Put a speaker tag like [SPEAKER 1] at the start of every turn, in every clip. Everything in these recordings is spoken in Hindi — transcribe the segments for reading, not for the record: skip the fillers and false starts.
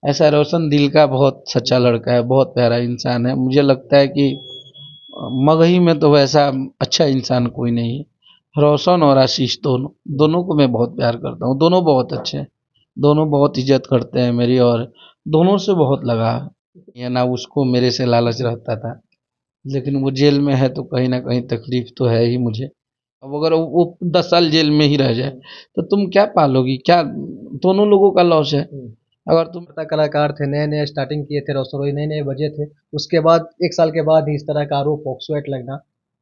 [SPEAKER 1] ऐसा रोशन दिल का बहुत सच्चा लड़का है, बहुत प्यारा इंसान है। मुझे लगता है कि मगही में तो वैसा अच्छा इंसान कोई नहीं है। रोशन और आशीष दोनों दोनों को मैं बहुत प्यार करता हूँ। दोनों बहुत अच्छे हैं, दोनों बहुत इज्जत करते हैं मेरी, और दोनों से बहुत लगाव है। या ना उसको मेरे से लालच रहता था, लेकिन वो जेल में है तो कहीं ना कहीं तकलीफ तो है ही मुझे। अब अगर वो 10 साल जेल में ही रह जाए तो तुम क्या पालोगी, क्या? दोनों लोगों का लॉस है। अगर तुम
[SPEAKER 2] पता कलाकार थे, नए नए स्टार्टिंग किए थे, रोशन रोई नए नए बजे थे। उसके बाद 1 साल के बाद ही इस तरह का आरोप पॉक्सो एक्ट लगना,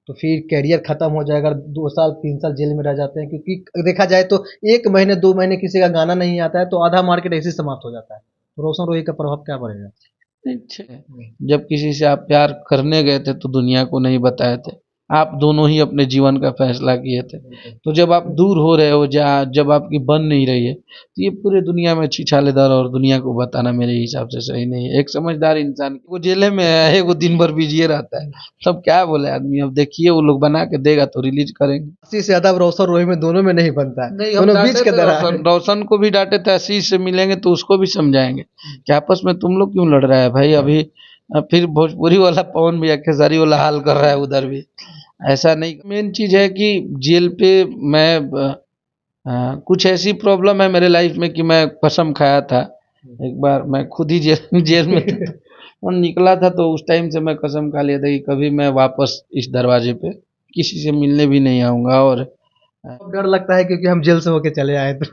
[SPEAKER 2] तो फिर कैरियर खत्म हो जाएगा। 2 साल 3 साल जेल में रह जाते हैं, क्योंकि देखा जाए तो 1 महीने 2 महीने किसी का गाना नहीं आता है तो आधा मार्केट ऐसे ही समाप्त हो जाता है। तो रोशन रोही का प्रभाव क्या पड़ेगा?
[SPEAKER 1] अच्छे जब किसी से आप प्यार करने गए थे तो दुनिया को नहीं बताए थे। आप दोनों ही अपने जीवन का फैसला किए थे। तो जब आप दूर हो रहे हो, जब आपकी बन नहीं रही है, तो ये पूरे दुनिया में छिछालेदार और दुनिया को बताना मेरे हिसाब से सही नहीं है। एक समझदार इंसान वो जेल में है, वो दिन भर बिजी रहता है, तब क्या बोले आदमी। अब देखिए वो लोग बना के देगा तो रिलीज करेंगे।
[SPEAKER 2] अस्सी से ज्यादा रोशन रोही में दोनों में नहीं बनता है,
[SPEAKER 1] नहीं, हम
[SPEAKER 2] दोनों बीच
[SPEAKER 1] डांटे
[SPEAKER 2] के
[SPEAKER 1] थे
[SPEAKER 2] दरार है।
[SPEAKER 1] रोशन, रोशन को भी डांटे थे। आशीष से मिलेंगे तो उसको भी समझाएंगे कि आपस में तुम लोग क्यों लड़ रहा है भाई। अभी फिर भोजपुरी वाला पवन भैया खेसारी वाला हाल कर रहा है उधर भी। ऐसा नहीं, मेन चीज है कि जेल पे मैं कुछ ऐसी प्रॉब्लम है मेरे लाइफ में कि मैं कसम खाया था। एक बार मैं खुद ही जेल जेल में था, और निकला था तो उस टाइम से मैं कसम खा लिया था कि कभी मैं वापस इस दरवाजे पे किसी से मिलने भी नहीं आऊंगा। और
[SPEAKER 2] अब डर लगता है क्योंकि हम जेल से होके चले आए तो।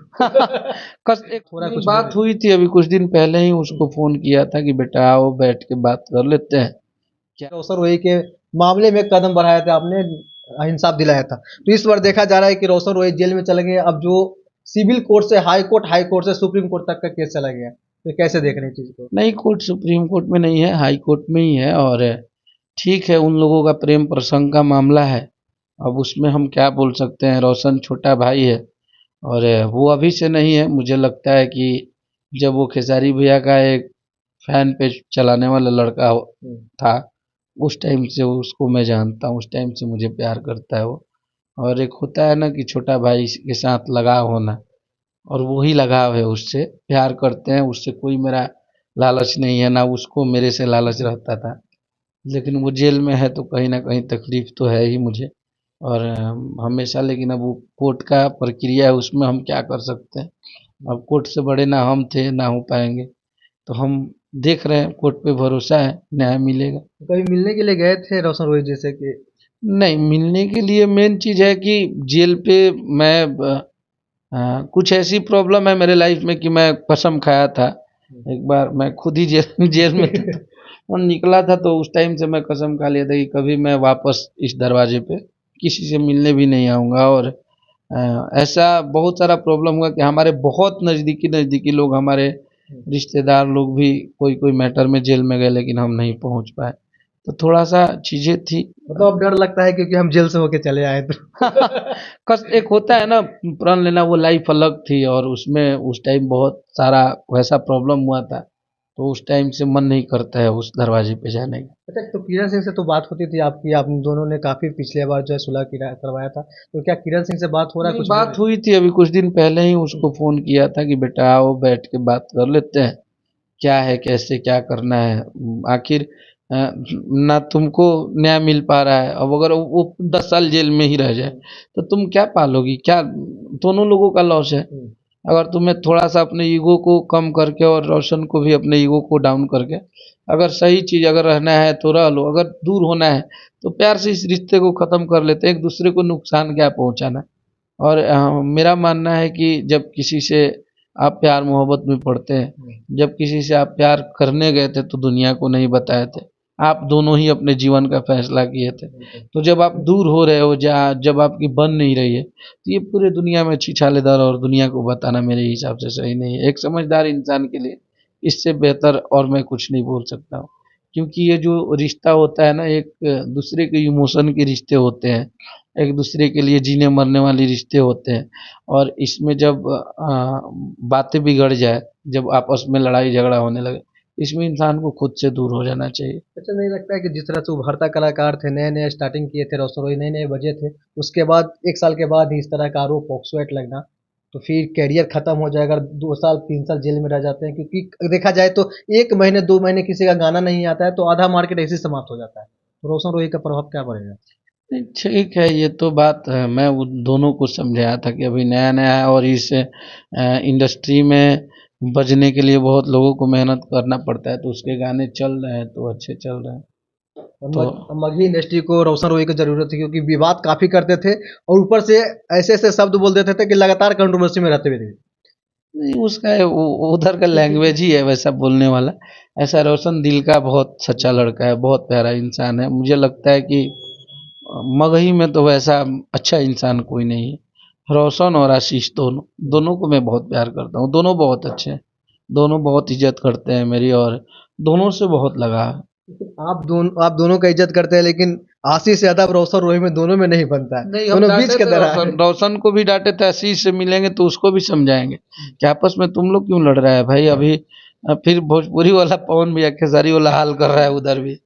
[SPEAKER 1] कस एक
[SPEAKER 2] थोड़ा
[SPEAKER 1] मेरी
[SPEAKER 2] कुछ
[SPEAKER 1] बात
[SPEAKER 2] बोले।
[SPEAKER 1] हुई थी अभी कुछ दिन पहले ही, उसको फोन किया था कि बेटा आओ बैठ के बात कर लेते हैं। क्या?
[SPEAKER 2] रोशन रोही के मामले में कदम बढ़ाया था आपने, इंसाफ दिलाया था, तो इस बार देखा जा रहा है कि रोशन रोही जेल में चले गए। अब जो सिविल कोर्ट से हाई कोर्ट से सुप्रीम कोर्ट तक का केस चला गया, तो कैसे देख रहे हैं चीज को?
[SPEAKER 1] नहीं, कोर्ट सुप्रीम कोर्ट में नहीं है, हाई कोर्ट में ही है। और ठीक है, उन लोगों का प्रेम प्रसंग का मामला है। अब उसमें हम क्या बोल सकते हैं। रोशन छोटा भाई है, और वो अभी से नहीं है। मुझे लगता है कि जब वो खेसारी भैया का एक फैन पेज चलाने वाला लड़का था, उस टाइम से उसको मैं जानता हूँ। उस टाइम से मुझे प्यार करता है वो। और एक होता है ना कि छोटा भाई के साथ लगाव होना, और वही लगाव है उससे। प्यार करते हैं, उससे कोई मेरा लालच नहीं है, ना उसको मेरे से लालच रहता था। लेकिन वो जेल में है तो कहीं ना कहीं तकलीफ तो है ही मुझे। और हमेशा, लेकिन अब वो कोर्ट का प्रक्रिया है, उसमें हम क्या कर सकते हैं। अब कोर्ट से बड़े ना हम थे ना हो पाएंगे। तो हम देख रहे हैं, कोर्ट पे भरोसा है, न्याय मिलेगा।
[SPEAKER 2] कभी मिलने के लिए गए थे रोशन रोही जैसे कि?
[SPEAKER 1] नहीं, मिलने के लिए मेन चीज है कि जेल पे मैं कुछ ऐसी प्रॉब्लम है मेरे लाइफ में कि मैं कसम खाया था। एक बार मैं खुद ही जेल जेल में था, और निकला था तो उस टाइम से मैं कसम खा लिया था कि कभी मैं वापस इस दरवाजे पे किसी से मिलने भी नहीं आऊंगा। और ऐसा बहुत सारा प्रॉब्लम हुआ कि हमारे बहुत नज़दीकी नज़दीकी लोग, हमारे रिश्तेदार लोग भी कोई कोई मैटर में जेल में गए, लेकिन हम नहीं पहुंच पाए। तो थोड़ा सा चीज़ें थी।
[SPEAKER 2] मतलब अब डर लगता है क्योंकि हम जेल से होके चले आए तो।
[SPEAKER 1] कस एक होता है ना, प्रण लेना, वो लाइफ अलग थी, और उसमें उस टाइम बहुत सारा वैसा प्रॉब्लम हुआ था। तो उस टाइम से मन नहीं करता है उस दरवाजे पे जाने का।
[SPEAKER 2] अच्छा, तो किरण सिंह से तो बात होती थी आपकी, आप दोनों ने काफी पिछले बार जो है सुलह करवाया था, तो क्या किरण सिंह से बात हो रहा है?
[SPEAKER 1] नहीं,
[SPEAKER 2] कुछ
[SPEAKER 1] बात
[SPEAKER 2] बोले?
[SPEAKER 1] हुई थी अभी कुछ दिन पहले ही, उसको फोन किया था कि बेटा आओ बैठ के बात कर लेते हैं। क्या है, कैसे क्या करना है। आखिर ना तुमको न्याय मिल पा रहा है। अब अगर वो 10 साल जेल में ही रह जाए तो तुम क्या पालोगी, क्या? दोनों लोगों का लॉस है। अगर तुम्हें थोड़ा सा अपने ईगो को कम करके, और रोशन को भी अपने ईगो को डाउन करके, अगर सही चीज अगर रहना है तो रह लो, अगर दूर होना है तो प्यार से इस रिश्ते को खत्म कर लेते हैं। एक दूसरे को नुकसान क्या पहुंचाना। और मेरा मानना है कि जब किसी से आप प्यार मोहब्बत में पड़ते हैं, जब किसी से आप प्यार करने गए थे तो दुनिया को नहीं बताए थे। आप दोनों ही अपने जीवन का फैसला किए थे। तो जब आप दूर हो रहे हो, जब आपकी बन नहीं रही है, तो ये पूरे दुनिया में छिछालेदार और दुनिया को बताना मेरे हिसाब से सही नहीं है। एक समझदार इंसान के लिए इससे बेहतर और मैं कुछ नहीं बोल सकता हूँ। क्योंकि ये जो रिश्ता होता है ना, एक दूसरे के इमोशन के रिश्ते होते हैं, एक दूसरे के लिए जीने मरने वाले रिश्ते होते हैं। और इसमें जब बातें बिगड़ जाए, जब आपस में लड़ाई झगड़ा होने लगे, इसमें इंसान को खुद से दूर हो जाना चाहिए।
[SPEAKER 2] अच्छा, नहीं लगता है कि जिस तरह से उभरता कलाकार थे, नए नए स्टार्टिंग किए थे रोशन रोही, नए नए बजे थे, उसके बाद 1 साल के बाद ही इस तरह का आरोप पॉक्सो एक्ट लगना, तो फिर कैरियर खत्म हो जाएगा, 2 साल 3 साल जेल में रह जाते हैं, क्योंकि देखा जाए तो 1 महीने 2 महीने किसी का गाना नहीं आता है तो आधा मार्केट ऐसे ही समाप्त हो जाता है। तो रोशन रोही का प्रभाव क्या पड़ेगा?
[SPEAKER 1] नहीं, ठीक है, ये तो बात है। मैं वो दोनों को समझाया था कि अभी नया नया है और इस इंडस्ट्री में बजने के लिए बहुत लोगों को मेहनत करना पड़ता है, तो उसके गाने चल रहे हैं तो अच्छे चल रहे हैं।
[SPEAKER 2] और
[SPEAKER 1] तो
[SPEAKER 2] मगही इंडस्ट्री को रोशन रोही की जरूरत थी, क्योंकि विवाद काफी करते थे और ऊपर से ऐसे ऐसे शब्द बोल देते थे कि लगातार कंट्रोवर्सी में रहते हुए थे।
[SPEAKER 1] नहीं, उसका उधर का लैंग्वेज ही है वैसा बोलने वाला। ऐसा रोशन दिल का बहुत सच्चा लड़का है, बहुत प्यारा इंसान है। मुझे लगता है कि मगही में तो वैसा अच्छा इंसान कोई नहीं है। रोशन और आशीष दोनों दोनों को मैं बहुत प्यार करता हूँ। दोनों बहुत अच्छे हैं, दोनों बहुत इज्जत करते हैं मेरी, और दोनों से बहुत लगाव है।
[SPEAKER 2] आप दोनों का इज्जत करते हैं, लेकिन आशीष यादव रोशन रोही में दोनों में नहीं बनता है,
[SPEAKER 1] नहीं, हम
[SPEAKER 2] दोनों बीच
[SPEAKER 1] डांटे
[SPEAKER 2] की
[SPEAKER 1] थे
[SPEAKER 2] तरह है।
[SPEAKER 1] रोशन को भी डांटे थे। आशीष से मिलेंगे तो उसको भी समझाएंगे कि आपस में तुम लोग क्यों लड़ रहा है भाई। अभी फिर भोजपुरी वाला पवन भैया खेसारी वाला हाल कर रहा है उधर भी।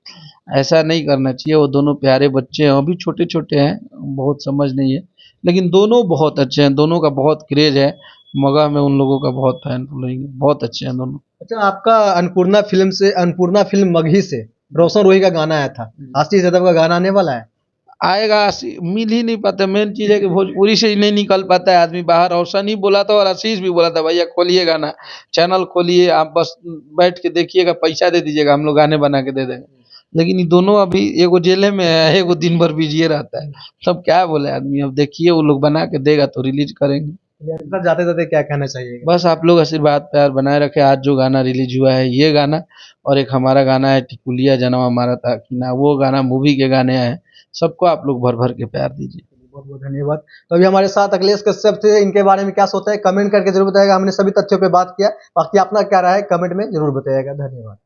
[SPEAKER 1] ऐसा नहीं करना चाहिए। वो दोनों प्यारे बच्चे हैं, अभी छोटे छोटे हैं, बहुत समझ नहीं है, लेकिन दोनों बहुत अच्छे हैं। दोनों का बहुत क्रेज है, मगह में उन लोगों का बहुत फैन फॉलोइंग है। बहुत अच्छे हैं दोनों।
[SPEAKER 2] अच्छा, आपका अन्नपूर्णा फिल्म मगही से रोशन रोही का गाना आया था, आशीष यादव का गाना आने वाला है।
[SPEAKER 1] आएगा, मिल ही नहीं पाता। मेन चीज़ है कि भोजपुरी से ही नहीं निकल पाता है आदमी बाहर। रोशन ही बोला था और आशीष भी बोला था, भैया खोलिए गाना, चैनल खोलिए, आप बस बैठ के देखिएगा, पैसा दे दीजिएगा, हम लोग गाने बना के दे देंगे। लेकिन ये दोनों अभी एगो जेले में है, एगो दिन भर बिजिए रहता है। तब क्या बोले आदमी। अब देखिए, वो लोग बना के देगा तो रिलीज करेंगे।
[SPEAKER 2] अंकल, जाते जाते क्या कहना चाहिए?
[SPEAKER 1] बस आप लोग आशीर्वाद प्यार बनाए रखे। आज जो गाना रिलीज हुआ है, ये गाना, और एक हमारा गाना है टिकुलिया जन्म हमारा था कि ना, वो गाना मूवी के गाने हैं। सबको आप लोग भर भर के प्यार दीजिए।
[SPEAKER 2] बहुत बहुत धन्यवाद। तो अभी हमारे साथ अखिलेश कश्यप थे, इनके बारे में क्या सोचता है कमेंट करके जरूर बताएगा। हमने सभी तथ्यों पे बात किया, बाकी अपना क्या रहा है कमेंट में जरूर बताइएगा। धन्यवाद।